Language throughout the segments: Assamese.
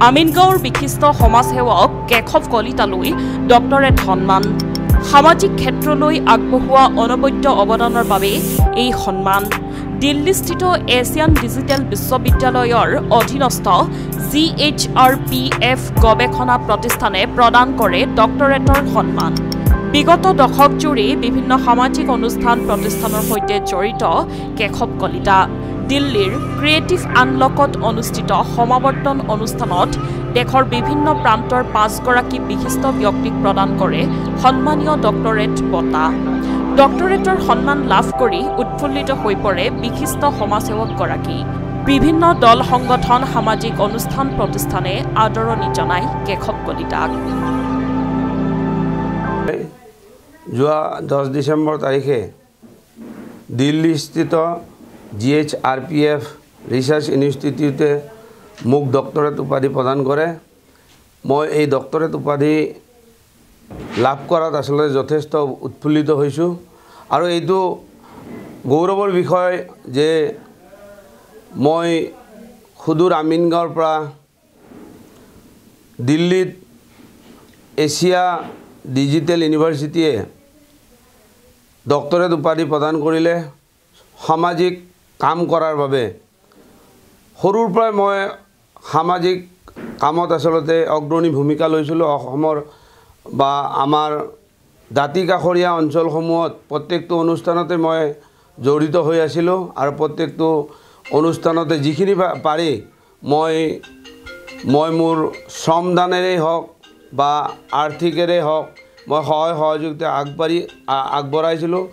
আমিনগাঁৱৰ বিশিষ্ট সমাজসেৱক কেশৱ কলিতালৈ ডক্টৰেট সন্মান সামাজিক ক্ষেত্ৰলৈ আগবঢ়োৱা অনবদ্য অৱদানৰ বাবে এই সন্মান দিল্লীস্থিত এছিয়ান ডিজিটেল বিশ্ববিদ্যালয়ৰ অধীনস্থ GHRPF গৱেষণা প্ৰতিষ্ঠানে প্ৰদান কৰে ডক্টৰেটৰ সন্মান বিগত দশক জুৰি বিভিন্ন সামাজিক অনুষ্ঠান প্ৰতিষ্ঠানৰ সৈতে জড়িত কেশৱ কলিতা দিল্লীৰ ক্ৰিয়েটিভ আনলকত অনুষ্ঠিত সমাৱৰ্তন অনুষ্ঠানত দেশৰ বিভিন্ন প্ৰান্তৰ 5 গৰাকী বিশিষ্ট ব্যক্তিক প্ৰদান কৰে সন্মানীয় ডক্টৰেট বঁটা ডক্টৰেটৰ সন্মান লাভ কৰি উৎফুল্লিত হৈ পৰে বিশিষ্ট সমাজসেৱক গৰাকী বিভিন্ন দল সংগঠন সামাজিক অনুষ্ঠান প্ৰতিষ্ঠানে আদৰণি জনায় কেশৱ কলিতাক যোৱা 10 ডিসেম্বৰ তাৰিখে দিল্লীস্থিত GHRPF ৰিচাৰ্চ ইনষ্টিটিউটে মোক ডক্টৰেট উপাধি প্ৰদান কৰে মই এই ডক্টৰেট উপাধি লাভ কৰাত আসলে যথেষ্ট উৎফুল্লিত হৈছো আৰু এইটো গৌৰৱৰ বিষয় যে মই খুদুৰ আমিনগাঁৱৰ পৰা দিল্লীত এছিয়া ডিজিটেল ইউনিভাৰ্চিটিয়ে ডক্টৰেট উপাধি প্ৰদান কৰিলে সামাজিক কাম কৰাৰ বাবে সৰুৰ পৰা মই সামাজিক কামত আসলতে অগ্ৰণী ভূমিকা লৈছিলোঁ অসমৰ বা আমাৰ দাঁতিকাষৰীয়া অঞ্চলসমূহত প্ৰত্যেকটো অনুষ্ঠানতে মই জড়িত হৈ আছিলোঁ আৰু প্ৰত্যেকটো অনুষ্ঠানতে যিখিনি পাৰি মই মোৰ শ্ৰমদানেৰে হওক বা আৰ্থিকেৰে হওক মই সহায় সহযোগিতা আগবঢ়াইছিলোঁ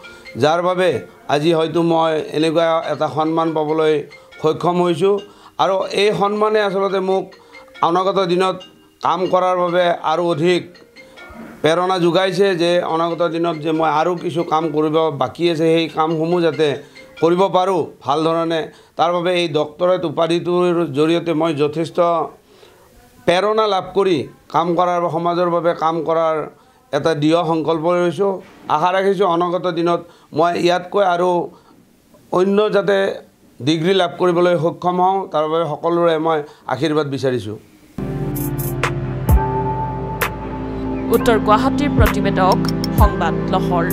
যাৰ বাবে আজি হয়তো মই এনেকুৱা এটা সন্মান পাবলৈ সক্ষম হৈছোঁ আৰু এই সন্মানে আসলতে মোক অনাগত দিনত কাম কৰাৰ বাবে আৰু অধিক প্ৰেৰণা যোগাইছে যে অনাগত দিনত যে মই আৰু কিছু কাম কৰিব বাকি আছে সেই কামসমূহ যাতে কৰিব পাৰোঁ ভাল ধৰণে তাৰ বাবে এই ডক্টৰেট উপাধিটোৰ জৰিয়তে মই যথেষ্ট প্ৰেৰণা লাভ কৰি কাম কৰাৰ সমাজৰ বাবে কাম কৰাৰ এটা দৃঢ় সংকল্প লৈছোঁ আশা ৰাখিছোঁ অনাগত দিনত মই ইয়াতকৈ আৰু অন্য যাতে ডিগ্ৰী লাভ কৰিবলৈ সক্ষম হওঁ তাৰ বাবে সকলোৰে মই আশীৰ্বাদ বিচাৰিছোঁ উত্তৰ গুৱাহাটীৰ প্ৰতিবেদক সংবাদ লহৰ।